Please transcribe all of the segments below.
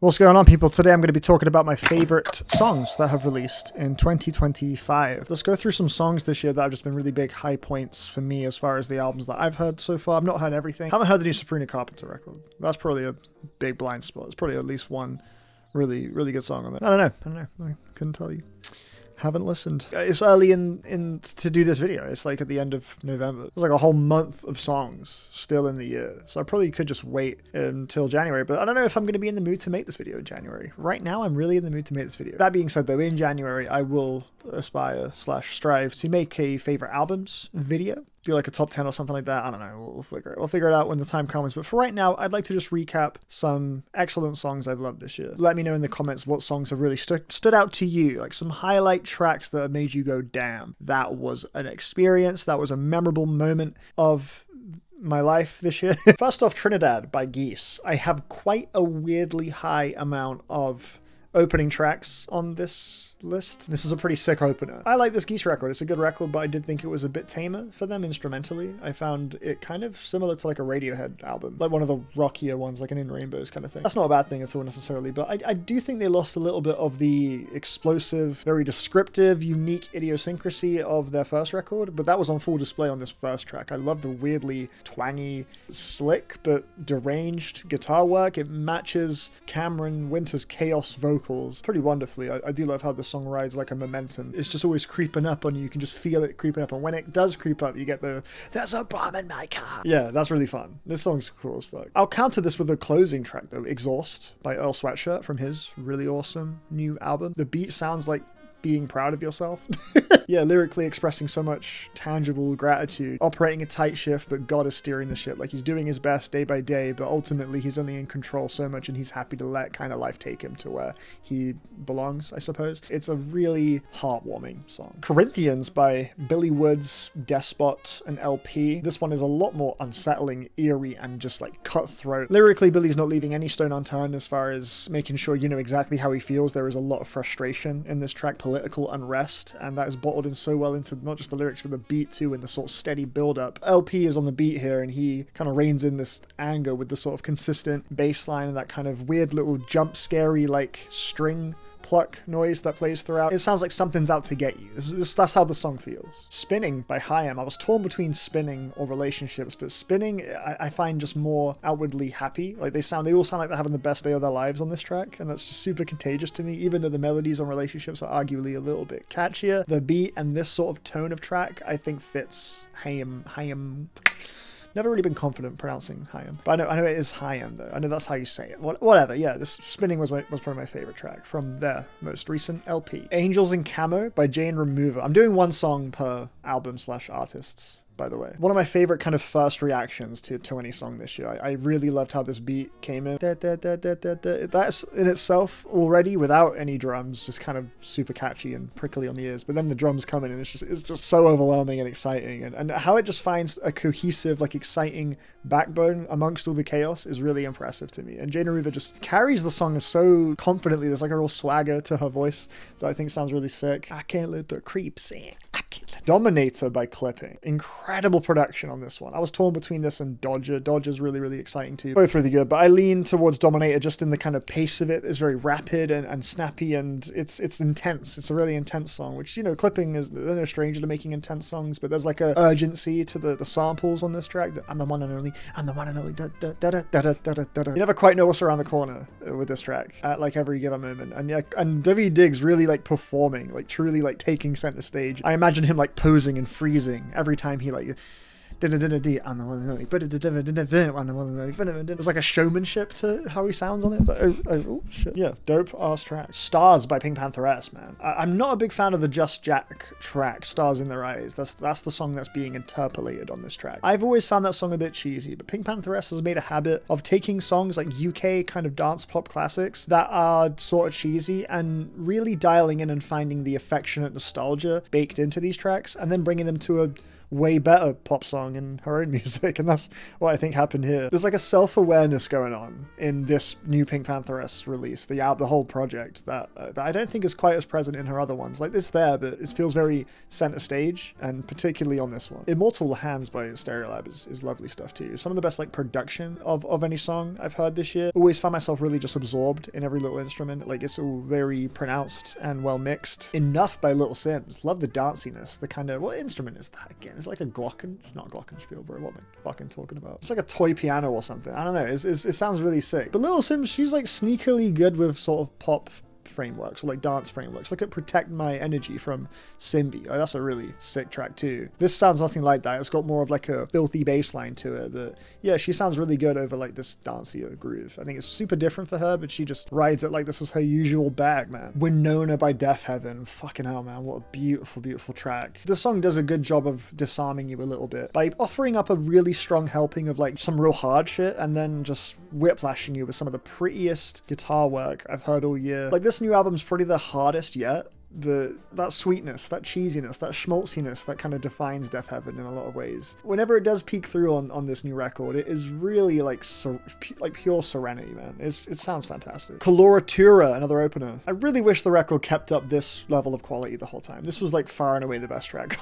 What's going on, people? Today I'm going to be talking about my favorite songs that have released in 2025. Let's go through some songs this year that have just been really big high points for me as far as the albums that I've heard so far. I've not heard everything. Haven't heard the new Sabrina Carpenter record. That's probably a big blind spot. There's probably at least one really good song on there. I don't know. I couldn't tell you. Haven't listened. It's early in to do this video. It's like at the end of November. It's like a whole month of songs still in the year. So I probably could just wait until January, but I don't know if I'm going to be in the mood to make this video in January. Right now, I'm really in the mood to make this video. That being said though, in January, I will aspire/strive to make a favorite albums video. Do like a top 10 or something like that. I don't know. We'll figure it out when the time comes. But for right now, I'd like to just recap some excellent songs I've loved this year. Let me know in the comments what songs have really stood out to you. Like some highlight tracks that have made you go, damn, that was an experience. That was a memorable moment of my life this year. First off, Trinidad by Geese. I have quite a weirdly high amount of opening tracks on this list. This is a pretty sick opener. I like this Geese record. It's a good record, but I did think it was a bit tamer for them instrumentally. I found it kind of similar to like a Radiohead album, like one of the rockier ones, like an In Rainbows kind of thing. That's not a bad thing at all necessarily, but I do think they lost a little bit of the explosive, very descriptive, unique idiosyncrasy of their first record, but that was on full display on this first track. I love the weirdly twangy, slick, but deranged guitar work. It matches Cameron Winter's Chaos vocals pretty wonderfully. I do love how the song rides like a momentum. It's just always creeping up on you. You can just feel it creeping up, and when it does creep up, you get the "there's a bomb in my car." Yeah, that's really fun. This song's cool as fuck. I'll counter this with a closing track though, Exhaust by Earl Sweatshirt from his really awesome new album. The beat sounds like being proud of yourself. Yeah, lyrically expressing so much tangible gratitude, operating a tight shift, but God is steering the ship. Like he's doing his best day by day, but ultimately he's only in control so much, and he's happy to let kind of life take him to where he belongs, I suppose. It's a really heartwarming song. Corinthians by Billy Woods, Despot, and LP. This one is a lot more unsettling, eerie, and just like cutthroat. Lyrically, Billy's not leaving any stone unturned as far as making sure you know exactly how he feels. There is a lot of frustration in this track, political unrest, and that is bottled in so well into not just the lyrics but the beat too, and the sort of steady build up. LP is on the beat here, and he kind of reins in this anger with the sort of consistent bass line and that kind of weird little jump scary like string pluck noise that plays throughout. It sounds like something's out to get you. That's how the song feels. Spinning by Haim. I was torn between Spinning or Relationships, but Spinning I find just more outwardly happy. Like they all sound like they're having the best day of their lives on this track, and that's just super contagious to me. Even though the melodies on Relationships are arguably a little bit catchier, the beat and this sort of tone of track I think fits Haim. Never really been confident pronouncing Haim, but I know it is Haim though. I know that's how you say it. Whatever. Yeah, this Spinning was probably my favorite track from their most recent LP. Angels in Camo by Jane Remover. I'm doing one song per album/artist, by the way. One of my favorite kind of first reactions to any song this year. I really loved how this beat came in. That's in itself already, without any drums, just kind of super catchy and prickly on the ears. But then the drums come in, and it's just so overwhelming and exciting. And how it just finds a cohesive, like exciting backbone amongst all the chaos is really impressive to me. And Jane Remover just carries the song so confidently. There's like a real swagger to her voice that I think sounds really sick. I can't let the creeps in. Dominator by Clipping. Incredible production on this one. I was torn between this and Dodger. Dodger's really exciting too. Both really good, but I lean towards Dominator just in the kind of pace of it. It's very rapid and snappy, and it's intense. It's a really intense song, which, you know, Clipping is, they're no stranger to making intense songs, but there's like a urgency to the samples on this track. I'm the one and only. I'm the one and only. You never quite know what's around the corner with this track at like every given moment. And yeah, and Daveed Diggs really like performing, like truly like taking center stage. I imagine him like posing and freezing every time he like there's like a showmanship to how he sounds on it. Oh shit. Yeah, dope ass track. Stars by Pink Pantheress, man. I'm not a big fan of the Just Jack track, Stars in Their Eyes. That's the song that's being interpolated on this track. I've always found that song a bit cheesy, but Pink Pantheress has made a habit of taking songs like UK kind of dance pop classics that are sort of cheesy and really dialing in and finding the affectionate nostalgia baked into these tracks, and then bringing them to a way better pop song in her own music, and that's what I think happened here. There's like a self-awareness going on in this new Pink Pantheress release, the whole project, that I don't think is quite as present in her other ones. Like, it's there, but it feels very center stage, and particularly on this one. Immortal Hands by Stereolab is lovely stuff too. Some of the best like production of any song I've heard this year. Always found myself really just absorbed in every little instrument. Like, it's all very pronounced and well mixed. Enough by Little Sims. Love the danciness, the kind of, what instrument is that again? It's like a Glocken, not Glockenspiel, bro. What am I fucking talking about? It's like a toy piano or something. I don't know. It sounds really sick. But Little Sims, she's like sneakily good with sort of pop frameworks or like dance frameworks. Look at Protect My Energy from Simbi. Oh, that's a really sick track too. This sounds nothing like that. It's got more of like a filthy bass line to it, but yeah, she sounds really good over like this dancier groove. I think it's super different for her, but she just rides it like this is her usual bag, man. Winona by Deaf Heaven. Fucking hell, man. What a beautiful, beautiful track. The song does a good job of disarming you a little bit by offering up a really strong helping of like some real hard shit and then just whiplashing you with some of the prettiest guitar work I've heard all year. Like, this new album's probably the hardest yet, but that sweetness, that cheesiness, that schmaltziness that kind of defines Deaf Heaven in a lot of ways. Whenever it does peek through on this new record, it is really like pure serenity, man. It sounds fantastic. Coloratura, another opener. I really wish the record kept up this level of quality the whole time. This was like far and away the best track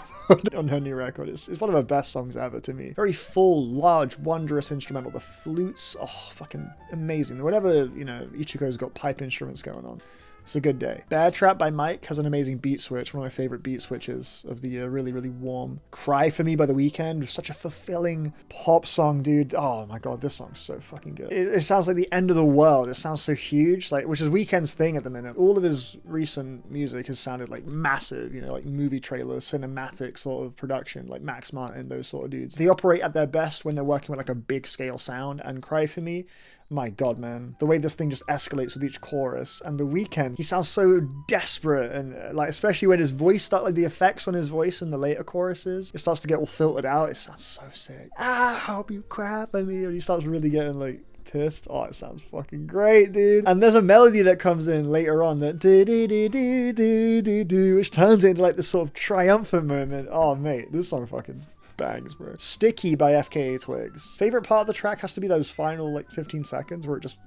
on her new record. It's one of her best songs ever to me. Very full, large, wondrous instrumental. The flutes, oh, fucking amazing. Whenever, you know, Ichiko's got pipe instruments going on, it's a good day. Bear Trap by Mike has an amazing beat switch, one of my favorite beat switches of the year. Really, really warm. Cry For Me by The Weeknd was such a fulfilling pop song, dude. Oh my god, this song's so fucking good. It sounds like the end of the world. It sounds so huge, like, which is Weeknd's thing at the minute. All of his recent music has sounded like massive, you know, like movie trailers, cinematic sort of production, like Max Martin, those sort of dudes. They operate at their best when they're working with like a big scale sound, and Cry For Me, my god, man, the way this thing just escalates with each chorus. And The Weeknd, he sounds so desperate, and like, especially when his voice starts, like the effects on his voice in the later choruses, it starts to get all filtered out. It sounds so sick. I hope you cry for me, and he starts really getting like pissed. Oh, it sounds fucking great, dude. And there's a melody that comes in later on that do do do do do do do, which turns into like this sort of triumphant moment. Oh mate, this song fucking bangs, bro. Sticky by FKA Twigs. Favorite part of the track has to be those final like 15 seconds where it just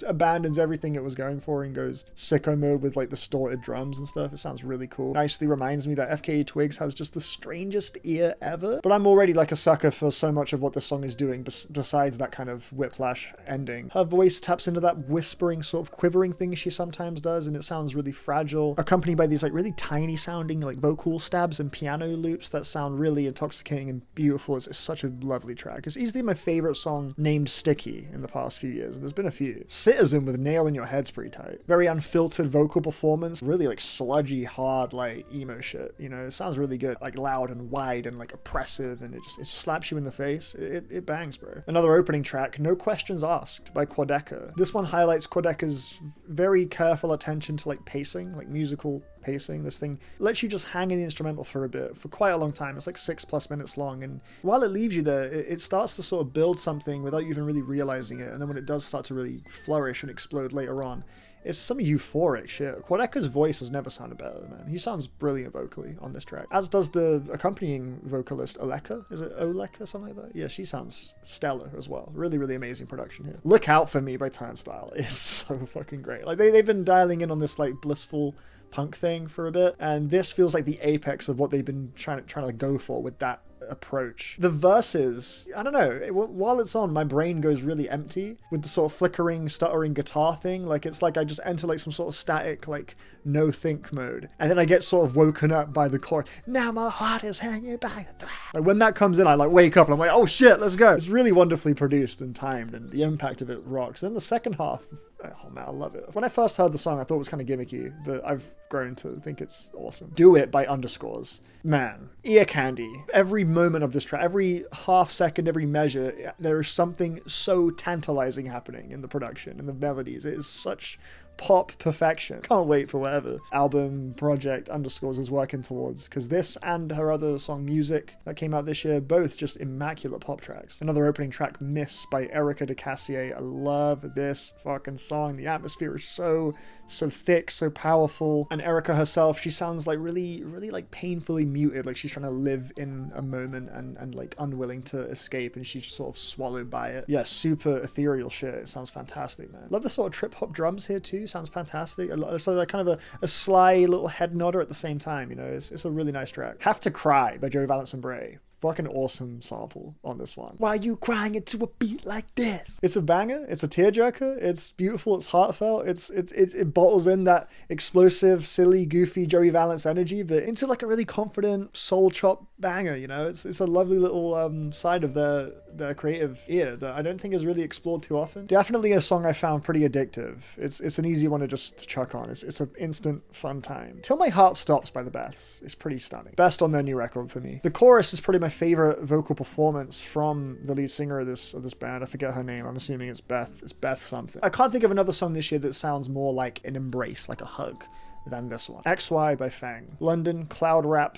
abandons everything it was going for and goes sicko mode with like distorted drums and stuff. It sounds really cool. Nicely reminds me that FKA Twigs has just the strangest ear ever, but I'm already like a sucker for so much of what this song is doing besides that kind of whiplash ending. Her voice taps into that whispering sort of quivering thing she sometimes does, and it sounds really fragile, accompanied by these like really tiny sounding like vocal stabs and piano loops that sound really intoxicating and beautiful. It's such a lovely track. It's easily my favorite song named Sticky in the past few years, and there's been a few. Citizen with Nail in Your Head's pretty tight. Very unfiltered vocal performance, really like sludgy, hard, like emo shit. You know, it sounds really good, like loud and wide and like oppressive, and it slaps you in the face. It bangs, bro. Another opening track, No Questions Asked by Quadeca. This one highlights Quadeca's very careful attention to like pacing, like musical pacing. This thing lets you just hang in the instrumental for a bit, for quite a long time. It's like 6+ minutes long, and while it leaves you there, it starts to sort of build something without you even really realizing it, and then when it does start to really flourish and explode later on, it's some euphoric shit. Quadeca's voice has never sounded better, man. He sounds brilliant vocally on this track, as does the accompanying vocalist Oleka. Is it Oleka, something like that? Yeah, she sounds stellar as well. Really, really amazing production here. Look Out For Me by Turnstile is so fucking great. Like, they've been dialing in on this like blissful punk thing for a bit, and this feels like the apex of what they've been trying to go for with that approach. The verses, I don't know, while it's on, my brain goes really empty with the sort of flickering, stuttering guitar thing. Like, it's like I just enter like some sort of static, like no think mode, and then I get sort of woken up by the chorus. Now my heart is hanging by the thread. Like, when that comes in, I like wake up and I'm like, oh shit, let's go. It's really wonderfully produced and timed, and the impact of it rocks. Then the second half, oh man, I love it. When I first heard the song, I thought it was kind of gimmicky, but I've grown to think it's awesome. Do It by Underscores. Man, ear candy. Every moment of this track, every half second, every measure, there is something so tantalizing happening in the production and the melodies. It is such pop perfection. Can't wait for whatever album project Underscores is working towards, because this and her other song Music that came out this year, both just immaculate pop tracks. Another opening track, Miss by Erica de Cassier. I love this fucking song. The atmosphere is so thick, so powerful. And Erica herself, she sounds like really like painfully muted, like she's trying to live in a moment and like unwilling to escape, and she's just sort of swallowed by it. Yeah, super ethereal shit. It sounds fantastic, man. Love the sort of trip hop drums here too. Sounds fantastic. So like kind of a sly little head nodder at the same time, you know. It's a really nice track. Have to Cry by Joey Valence and Bray. Fucking awesome sample on this one. Why are you crying into a beat like this? It's a banger. It's a tearjerker. It's beautiful. It's heartfelt. It bottles in that explosive, silly, goofy Joey Valence energy, but into like a really confident soul chop banger. You know, it's a lovely little side of their creative ear that I don't think is really explored too often. Definitely a song I found pretty addictive. It's an easy one to just chuck on. It's an instant fun time. Till My Heart Stops by the Beths is pretty stunning. Best on their new record for me. The chorus is pretty much my favorite vocal performance from the lead singer of this band. I forget her name. I'm assuming it's Beth. It's Beth something. I can't think of another song this year that sounds more like an embrace, like a hug, than this one. XY by Fang. London Cloud Rap.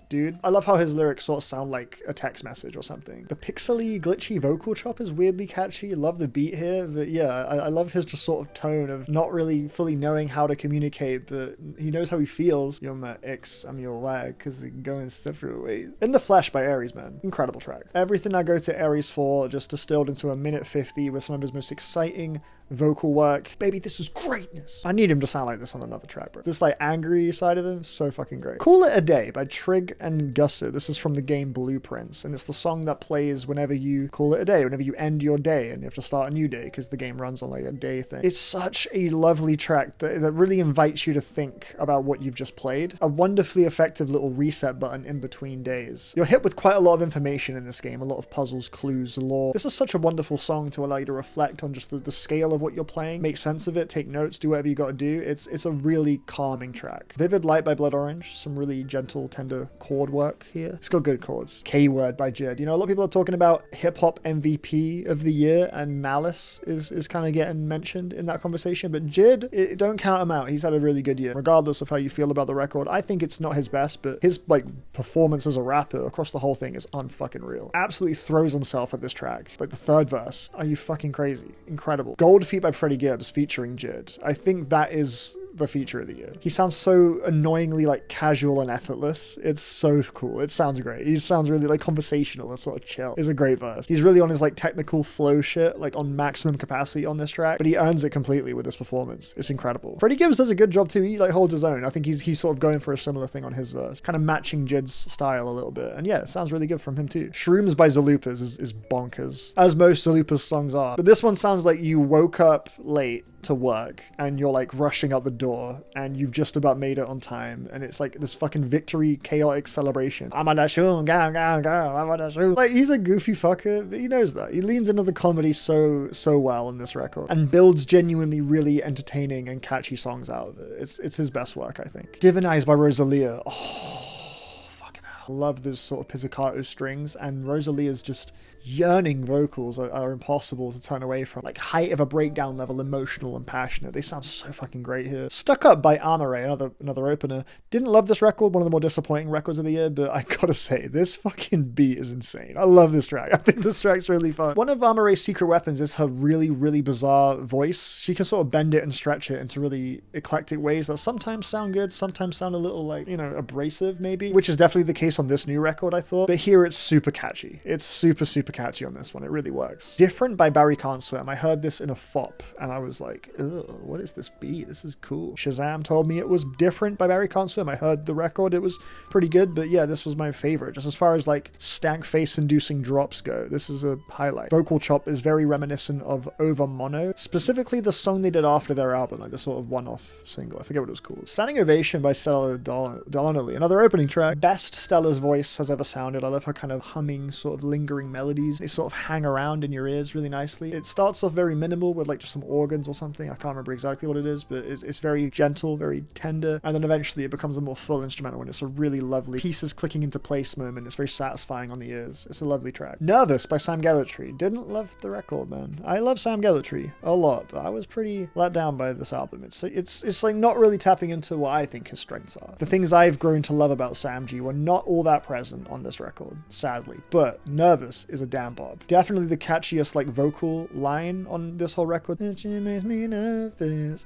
Dude. I love how his lyrics sort of sound like a text message or something. The pixely, glitchy vocal chop is weirdly catchy. Love the beat here, but yeah, I love his just sort of tone of not really fully knowing how to communicate, but he knows how he feels. You're my ex, I'm your wife, because we can go in separate ways. In the Flesh by Aries, man. Incredible track. Everything I go to Aries for just distilled into a minute 50 with some of his most exciting vocal work. Baby, this is greatness. I need him to sound like this on another track, bro. This like angry side of him, so fucking great. Call It a Day by Trig and Gusset. This is from the game Blueprints, and it's the song that plays whenever you call it a day, whenever you end your day and you have to start a new day, because the game runs on like a day thing. It's such a lovely track that really invites you to think about what you've just played. A wonderfully effective little reset button in between days. You're hit with quite a lot of information in this game, a lot of puzzles, clues, lore. This is such a wonderful song to allow you to reflect on just the scale of what you're playing, make sense of it, take notes, do whatever you gotta do. It's a really calming track. Vivid Light by Blood Orange, some really gentle, tender chord work here. It's got good chords. K-Word by Jid. You know, a lot of people are talking about hip-hop MVP of the year, and Malice is kind of getting mentioned in that conversation, but Jid, don't count him out. He's had a really good year. Regardless of how you feel about the record, I think it's not his best, but his like performance as a rapper across the whole thing is unfucking real. Absolutely throws himself at this track. Like the third verse. Are you fucking crazy? Incredible. Gold Feet by Freddie Gibbs featuring Jid. I think that is the feature of the year. He sounds so annoyingly like casual and effortless. It's so cool. It sounds great. He sounds really like conversational and sort of chill. It's a great verse. He's really on his like technical flow shit, like on maximum capacity on this track, but he earns it completely with this performance. It's incredible. Freddie Gibbs does a good job too. He like holds his own. I think he's sort of going for a similar thing on his verse, kind of matching Jid's style a little bit. And yeah, it sounds really good from him too. Shrooms by Zalupas is bonkers, as most Zalupas songs are, but this one sounds like you woke up late to work and you're like rushing out the door and you've just about made it on time, and it's like this fucking victory chaotic celebration. I'm on that shoe, go, I'm on that shoe. Like, he's a goofy fucker, but he knows that. He leans into the comedy so well in this record and builds genuinely really entertaining and catchy songs out of it. It's his best work, I think. Divinized by Rosalia. Oh, fucking hell. I love those sort of pizzicato strings, and Rosalia's just yearning vocals are impossible to turn away from. Like height of a breakdown level, emotional and passionate. They sound so fucking great here. Stuck Up by Amare, another opener. Didn't love this record, one of the more disappointing records of the year, but I gotta say, this fucking beat is insane. I love this track. I think this track's really fun. One of Amare's secret weapons is her really bizarre voice. She can sort of bend it and stretch it into really eclectic ways that sometimes sound good, sometimes sound a little like, you know, abrasive maybe, which is definitely the case on this new record, I thought. But here it's super catchy. It's super catchy on this one. It really works. Different by Barry Can't Swim. I heard this in a FOP and I was like, ugh, what is this beat? This is cool. Shazam told me it was Different by Barry Can't Swim. I heard the record. It was pretty good, but yeah, this was my favorite. Just as far as like stank face inducing drops go, this is a highlight. Vocal chop is very reminiscent of Over Mono, specifically the song they did after their album, like the sort of one-off single. I forget what it was called. Standing Ovation by Stella Donnelly, another opening track. Best Stella's voice has ever sounded. I love her kind of humming, sort of lingering melody melodies. They sort of hang around in your ears really nicely. It starts off very minimal with like just some organs or something. I can't remember exactly what it is, but it's very gentle, very tender. And then eventually it becomes a more full instrumental and it's a really lovely pieces clicking into place moment. It's very satisfying on the ears. It's a lovely track. Nervous by Sam Gellatree. Didn't love the record, man. I love Sam Gellatree a lot, but I was pretty let down by this album. It's like not really tapping into what I think his strengths are. The things I've grown to love about Sam G were not all that present on this record, sadly, but Nervous is a damn bob. Definitely the catchiest like vocal line on this whole record. She makes me nervous.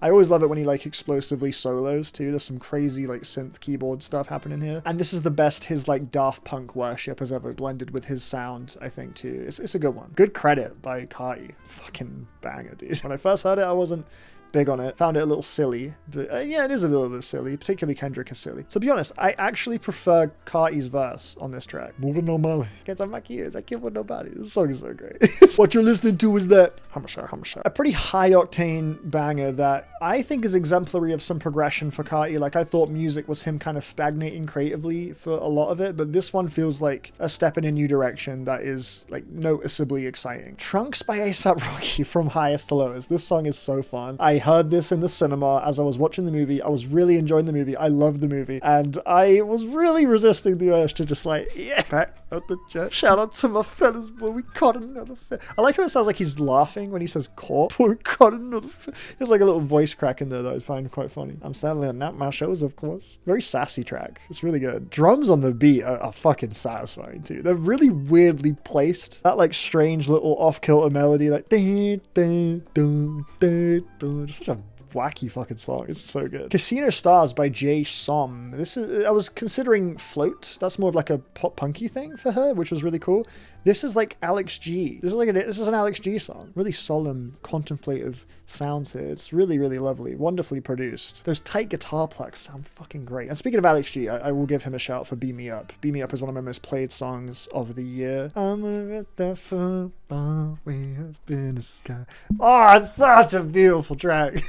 I always love it when he like explosively solos too. There's some crazy like synth keyboard stuff happening here, and this is the best his like Daft Punk worship has ever blended with his sound, I think too. It's a good one. Good credit by Carti. Fucking banger, dude. When I first heard it, I wasn't big on it. Found it a little silly, but yeah, it is a little bit silly. Particularly Kendrick is silly. To be honest, I actually prefer Carti's verse on this track. Moving normally. Gets on my ears. I can't want nobody. This song is so great. What you're listening to is that Hummer. A pretty high octane banger that I think is exemplary of some progression for Carti. Like I thought music was him kind of stagnating creatively for a lot of it, but this one feels like a step in a new direction that is like noticeably exciting. Trunks by A$AP Rocky from Highest to Lowest. This song is so fun. I heard this in the cinema as I was watching the movie. I was really enjoying the movie. I loved the movie. And I was really resisting the urge to just like, yeah, back at the jet. Shout out to my fellas, boy, we caught another fish. I like how it sounds like he's laughing when he says caught. Boy, we caught another fish. There's like a little voice crack in there that I find quite funny. I'm sadly not my shows, of course. Very sassy track. It's really good. Drums on the beat are fucking satisfying too. They're really weirdly placed. That like strange little off-kilter melody, like just such a wacky fucking song. It's so good. Casino Stars by Jay Som. I was considering Float. That's more of like a pop punky thing for her, which was really cool. This is like Alex G. This is an Alex G song. Really solemn, contemplative sounds here. It's really, really lovely. Wonderfully produced. Those tight guitar plucks sound fucking great. And speaking of Alex G, I will give him a shout for Beam Me Up. Beam Me Up is one of my most played songs of the year. I'm gonna get that football way up in the sky. Oh, it's such a beautiful track.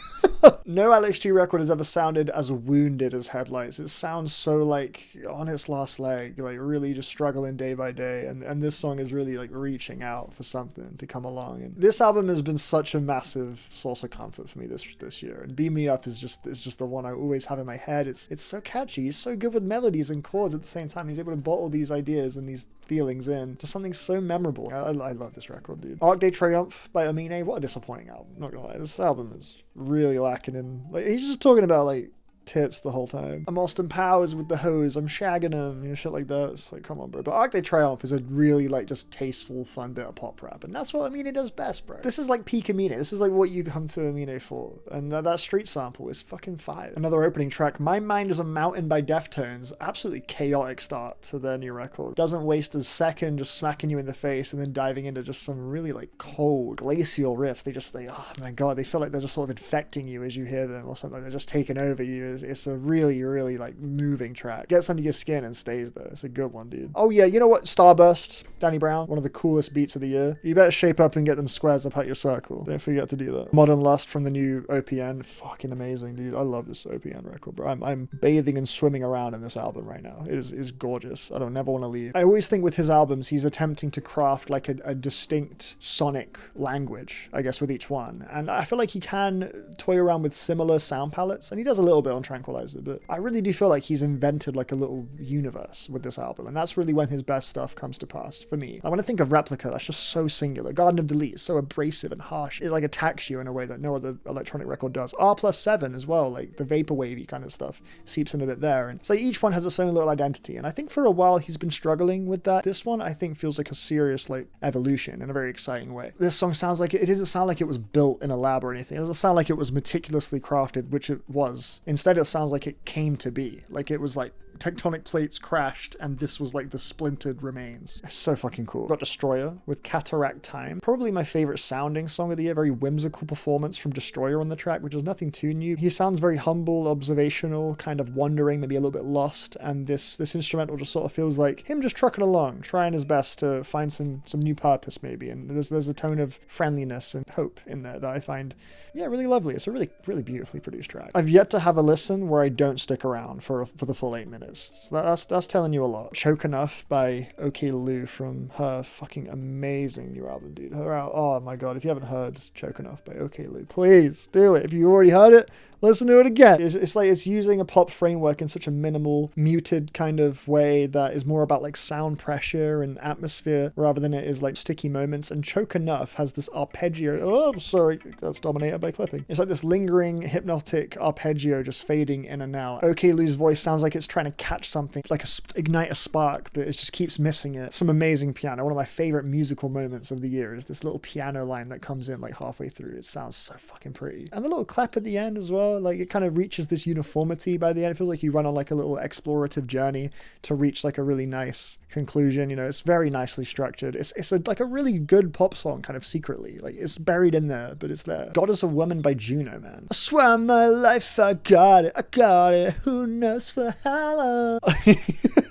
No Alex G record has ever sounded as wounded as Headlights. It sounds so like on its last leg, like really just struggling day by day. And this song is really like reaching out for something to come along. And this album has been such a massive source of comfort for me this year. And Beam Me Up is just the one I always have in my head. It's so catchy. He's so good with melodies and chords at the same time. He's able to bottle these ideas and these feelings in to something so memorable. I love this record, dude. Arc de Triomphe by Amine. What a disappointing album. Not gonna lie, this album is really lacking in. Like he's just talking about like tits the whole time. I'm Austin Powers with the hose. I'm shagging him. You know, shit like that. It's like, come on, bro. But Arc de Triomphe is a really like just tasteful, fun bit of pop rap, and that's what Amine does best, bro. This is like peak Amine. This is like what you come to Amine for. And that street sample is fucking fire. Another opening track, My Mind is a Mountain by Deftones. Absolutely chaotic start to their new record. Doesn't waste a second just smacking you in the face and then diving into just some really like cold glacial riffs. Oh my god, they feel like they're just sort of infecting you as you hear them, or something. They're just taking over you. It's a really, really like moving track. Gets under your skin and stays there. It's a good one, dude. Oh yeah, you know what? Starburst, Danny Brown, one of the coolest beats of the year. You better shape up and get them squares up at your circle. Don't forget to do that. Modern Lust from the new OPN. Fucking amazing, dude. I love this OPN record, bro. I'm bathing and swimming around in this album right now. It is gorgeous. I don't never want to leave. I always think with his albums, he's attempting to craft like a distinct sonic language, I guess, with each one. And I feel like he can toy around with similar sound palettes, and he does a little bit on Tranquilizer, but I really do feel like he's invented like a little universe with this album, and that's really when his best stuff comes to pass for me. I want to think of Replica, that's just so singular. Garden of Delete is so abrasive and harsh. It like attacks you in a way that no other electronic record does. R+7 as well, like the vaporwavy kind of stuff seeps in a bit there, and so each one has its own little identity, and I think for a while he's been struggling with that. This one I think feels like a serious like evolution in a very exciting way. This song sounds like it doesn't sound like it was built in a lab or anything. It doesn't sound like it was meticulously crafted, which it was. Instead it sounds like it came to be. Like it was like tectonic plates crashed and this was like the splintered remains. It's so fucking cool. Got Destroyer with Cataract Time. Probably my favorite sounding song of the year. Very whimsical performance from Destroyer on the track, which is nothing too new. He sounds very humble, observational, kind of wandering, maybe a little bit lost, and this instrumental just sort of feels like him just trucking along, trying his best to find some new purpose maybe, and there's a tone of friendliness and hope in there that I find, yeah, really lovely. It's a really, really beautifully produced track. I've yet to have a listen where I don't stick around for the full 8 minutes. pianist. So that's telling you a lot. Choke Enough by OK Lou from her fucking amazing new album, dude. Oh my god, if you haven't heard Choke Enough by OK Lou, please do it. If you already heard it, listen to it again. It's like it's using a pop framework in such a minimal, muted kind of way that is more about like sound pressure and atmosphere rather than it is like sticky moments. And Choke Enough has this arpeggio. Oh, I'm sorry, that's dominated by clipping. It's like this lingering, hypnotic arpeggio just fading in and out. OK Lou's voice sounds like it's trying to catch something, like ignite a spark, but it just keeps missing it. Some amazing piano. One of my favorite musical moments of the year is this little piano line that comes in like halfway through. It sounds so fucking pretty. And the little clap at the end as well, like it kind of reaches this uniformity by the end. It feels like you run on like a little explorative journey to reach like a really nice conclusion. You know, it's very nicely structured. It's like a really good pop song kind of secretly. Like it's buried in there, but it's there. God Is a Woman by Juno, man. I swear my life I got it. Who knows for how long?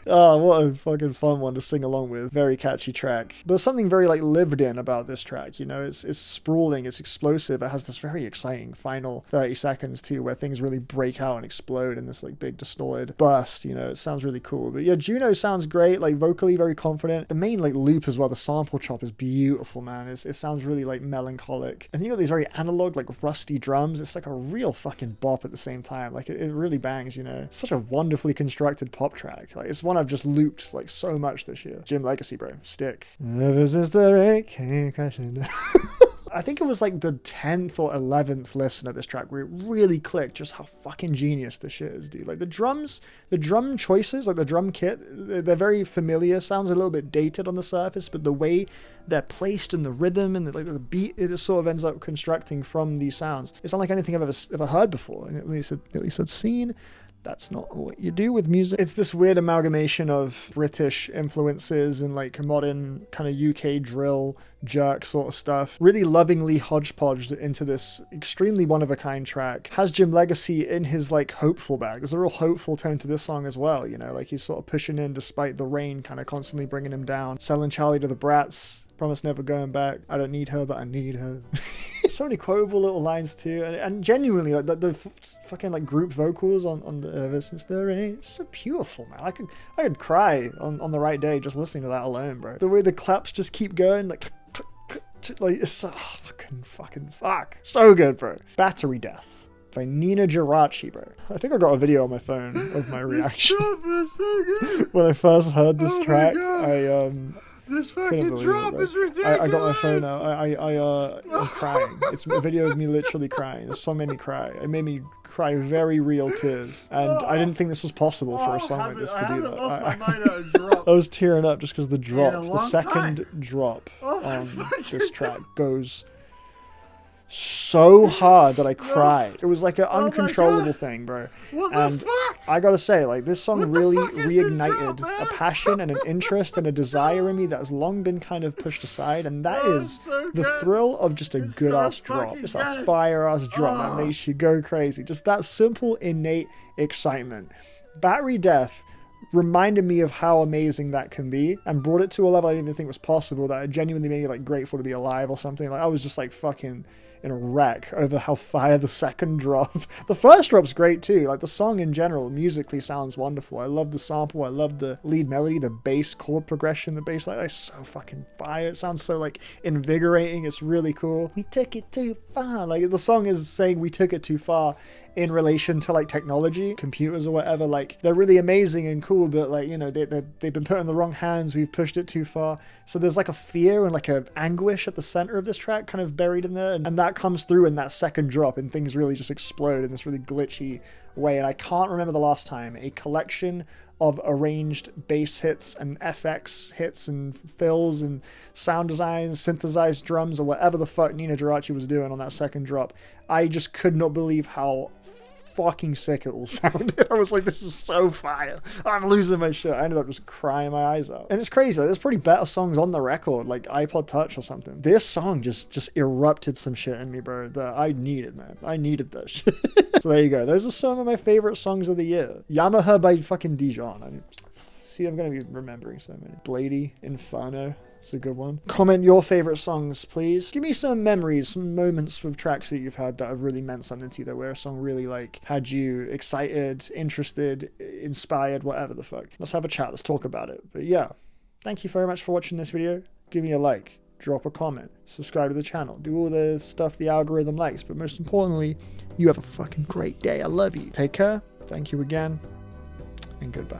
Oh, what a fucking fun one to sing along with. Very catchy track. But there's something very like lived in about this track, you know, it's sprawling, it's explosive. It has this very exciting final 30 seconds too, where things really break out and explode in this like big distorted burst, you know, it sounds really cool. But yeah, Juno sounds great, like vocally very confident. The main like loop as well, the sample chop is beautiful, man. It sounds really like melancholic. And you got these very analog, like rusty drums. It's like a real fucking bop at the same time. Like it really bangs, you know. Such a wonderfully constructed pop track. Like it's one I've just looped like so much this year. Jim Legacy, bro. Stick. Ever since the rain came crashing. I think it was like the 10th or 11th listen of this track where it really clicked just how fucking genius this shit is, dude. Like the drum choices, like the drum kit, they're very familiar. Sounds a little bit dated on the surface, but the way they're placed and the rhythm and the beat, it just sort of ends up constructing from these sounds. It's unlike anything I've ever heard before, and at least I'd seen. That's not what you do with music. It's this weird amalgamation of British influences and like modern kind of UK drill jerk sort of stuff. Really lovingly hodgepodged into this extremely one-of-a-kind track. Has Jim Legacy in his like hopeful bag. There's a real hopeful tone to this song as well, you know, like he's sort of pushing in despite the rain kind of constantly bringing him down. Selling Charlie to the Brats. Promise never going back. I don't need her, but I need her. So many quotable little lines too, and genuinely like the fucking like group vocals on the Ever Since the Rain. It's so beautiful, man. I could cry on the right day just listening to that alone, bro. The way the claps just keep going, like it's so fucking fuck. So good, bro. Battery Death by Nina Geraci, bro. I think I got a video on my phone of my reaction when I first heard this track. This fucking drop is ridiculous. I got my phone out. I'm crying. It's a video of me literally crying. This song made me cry. It made me cry very real tears. And I didn't think this was possible for a song like this to do that. I was tearing up just because the second drop on this track goes so hard that I cried. It was like an uncontrollable thing, bro. And I gotta say, like, this song really reignited a passion and an interest and a desire in me that has long been kind of pushed aside, and that is the thrill of just a good ass drop. It's a fire ass drop that makes you go crazy. Just that simple, innate excitement. Battery Death reminded me of how amazing that can be and brought it to a level I didn't even think was possible, that it genuinely made me like grateful to be alive or something. Like I was just like fucking in a wreck over how fire the second drop. The first drop's great too. Like the song in general musically sounds wonderful. I love the sample. I love the lead melody, the bass chord progression, the bass line. It's so fucking fire. It sounds so like invigorating. It's really cool. We took it too far. Like the song is saying we took it too far in relation to like technology, computers or whatever. Like they're really amazing and cool, but like, you know, they've been put in the wrong hands. We've pushed it too far. So there's like a fear and like a anguish at the center of this track kind of buried in there, and that comes through in that second drop, and things really just explode in this really glitchy way. And I can't remember the last time a collection of arranged bass hits and FX hits and fills and sound designs, synthesized drums, or whatever the fuck Nina Geraci was doing on that second drop. I just could not believe how fucking sick it all sounded. I was like, this is so fire. I'm losing my shit. I ended up just crying my eyes out. And it's crazy. There's pretty better songs on the record, like iPod Touch or something. This song just erupted some shit in me, bro, that I needed, man. I needed that shit. So there you go. Those are some of my favorite songs of the year. Yamaha by fucking Dijon. See, I'm going to be remembering so many. Blady, Inferno. It's a good one. Comment your favorite songs, please. Give me some memories, some moments with tracks that you've had that have really meant something to you, that where a song really like had you excited, interested, inspired, whatever the fuck. Let's have a chat. Let's talk about it. But yeah, thank you very much for watching this video. Give me a like, drop a comment, subscribe to the channel, do all the stuff the algorithm likes. But most importantly, you have a fucking great day. I love you. Take care. Thank you again, and goodbye.